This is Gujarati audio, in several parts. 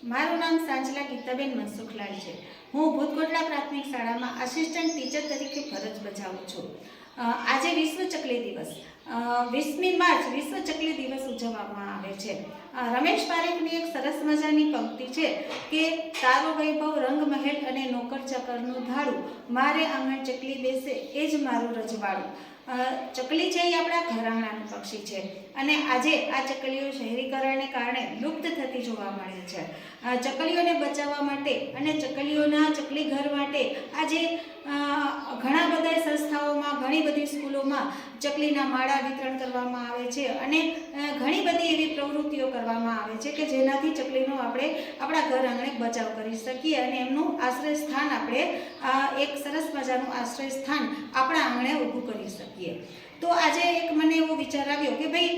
મારું નામ સાંચલા ગીતાબેન મનસુખલાલ છે। હું ભૂતકોટલા પ્રાથમિક શાળામાં આસિસ્ટન્ટ ટીચર તરીકે ફરજ બજાવું છું। આજે વિશ્વ ચકલી દિવસ 20મી માર્ચ વિશ્વ ચકલી દિવસ ઉજવવામાં આવે છે। રમેશ પારેખની એક સરસ મજાની પંક્તિ છે કે તારો વૈભવ રંગ મહેલ અને નોકર ચાકરનું ધાડું, મારે આંગણ ચકલી બેસે એ જ મારું રજવાડું। ચકલી છે એ આપણા ઘરાણાનું પક્ષી છે અને આજે આ ચકલીઓ શહેરીકરણને કારણે લુપ્ત થતી જોવા મળે છે। ચકલીઓને બચાવવા માટે અને ચકલીઓના ચકલી ઘર માટે આજે ઘણા બધા સંસ્થાઓમાં, ઘણી બધી સ્કૂલોમાં ચકલીના માળા વિતરણ કરવામાં આવે છે અને ઘણી બધી એવી પ્રવૃત્તિઓ કરવામાં આવે છે કે જેનાથી ચકલીનો આપણે આપણા ઘર આંગણે બચાવ કરી શકીએ અને એમનું આશ્રય સ્થાન આપણે એક સરસ મજાનું આશ્રય સ્થાન આપણા આંગણે ઊભું કરી શકીએ। તો આજે એક મને એવો વિચાર આવ્યો કે ભાઈ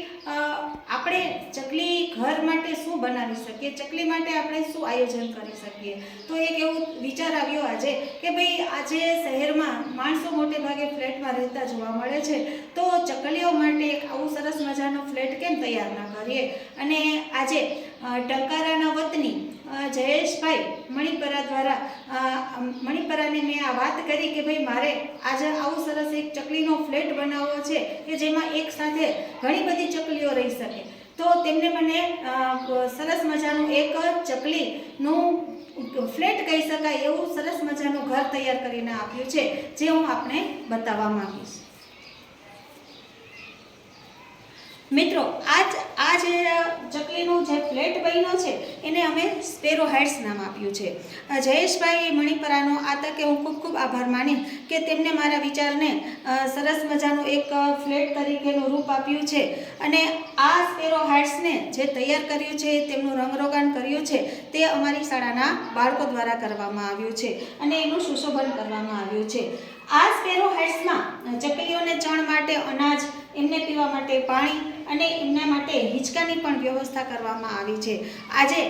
આપણે ચકલી ઘર માટે શું બનાવી શકીએ, ચકલી માટે આપણે શું આયોજન કરી શકીએ। તો એક એવો વિચાર આવ્યો આજે કે ભાઈ આજે શહેરમાં માણસો મોટે ભાગે ફ્લેટમાં રહેતા જોવા મળે છે, તો ચકલીઓ માટે એક આવું સરસ મજાનો ફ્લેટ કેમ તૈયાર ના કરીએ। અને આજે ટંકારાના વતની જયેશભાઈ મણિપરા દ્વારા મણિપરાને મેં આ વાત કરી કે ભાઈ મારે આજે આવું સરસ એક ચકલીનો ફ્લેટ બનાવવો છે કે જેમાં એક સાથે ઘણી બધી ચકલીઓ રહી શકે। તો તેમને મને સરસ મજાનું એક ચકલીનું ફ્લેટ કહી શકાય એવું સરસ મજાનું ઘર તૈયાર કરીને આપ્યું છે, જે હું આપને બતાવવા માંગીશ। મિત્રો, આ જે ચકલીનું જે ફ્લેટ બન્યો છે એને અમે સ્પેરો હાઇટ્સ નામ આપ્યું છે। જયેશભાઈ મણિપરાનો આ તકે હું ખૂબ ખૂબ આભાર માનીશ કે તેમને મારા વિચારને સરસ મજાનું એક ફ્લેટ તરીકેનું રૂપ આપ્યું છે અને આ સ્પેરો હાઇટ્સને જે તૈયાર કર્યું છે, તેમનું રંગરોગાન કર્યું છે તે અમારી શાળાના બાળકો દ્વારા કરવામાં આવ્યું છે અને એનું સુશોભન કરવામાં આવ્યું છે। આ સ્પેરો હાઇટ્સમાં ચકલીઓને ચણ માટે અનાજ, એમને પીવા માટે પાણી અને એમના માટે હિંચકાની પણ વ્યવસ્થા કરવામાં આવી છે। આજે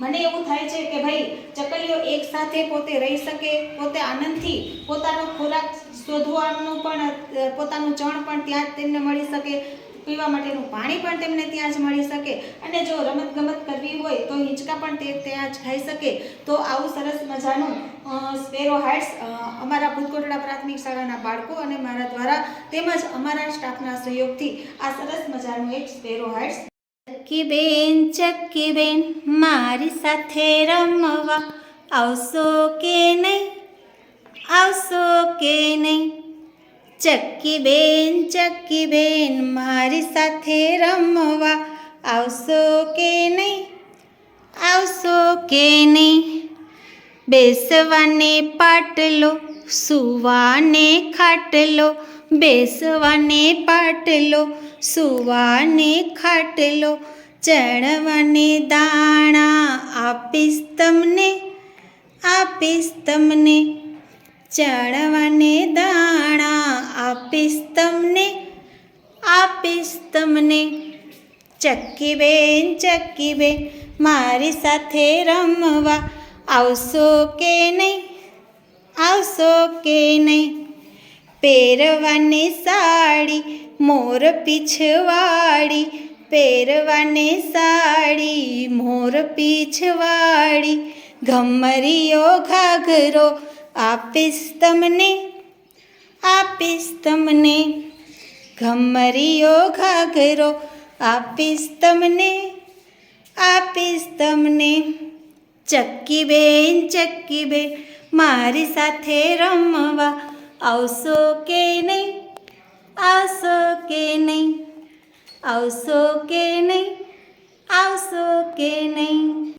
મને એવું થાય છે કે ભાઈ ચકલીઓ એક સાથે પોતે રહી શકે, પોતે આનંદથી પોતાનો ખોરાક શોધવાનું પણ, પોતાનું ચણ પણ ત્યાં જ તેમને મળી શકે, પીવા માટેનું પાણી પણ તેમને ત્યાં જ મળી શકે અને જો રમતગમત કરવી હોય તો હિંચકા પણ તે ત્યાં જ ખાઈ શકે। તો આવું સરસ મજાનું સ્પેરો હાઇટ્સ અમારા ભૂતકોટલા પ્રાથમિક શાળાના બાળકો અને મારા દ્વારા તેમજ અમારા સ્ટાફના સહયોગથી આ સરસ મજાનું એક સ્પેરો હાઇટ્સ। ચક્કી બેન મારી સાથે રમવા આવશો કે નહીં, આવશો કે નહીં? ચક્કી બેન મારી સાથે રમવા આવશો કે નહીં, આવશો કે નહીં? બેસવાને પાટલો, સુવાને ખાટલો, બેસવાને પાટલો, સુવાને ખાટલો, ચણવાને દાણા આપીશ તમને, આપીશ તમને, ચણવાને દાણા આપીશ તમને, આપીશ તમને। ચક્કી બેન મારી સાથે રમવા આવશો કે નહીં, આવશો કે નહીં? પહેરવાની સાડી મોર પીછવાળી, પહેરવાની સાડી મોર પીછવાળી, ઘમરીયો ઘાઘરો આપીશ તમને, આપીશ તમને, ઘમરીયો ઘાઘરો આપીશ તમને, આપીશ તમને। ચક્કી બેન મારી સાથે રમવા આવશો કે નહીં, આવશો કે નહીં, આવશો કે નહીં, આવશો કે નહીં?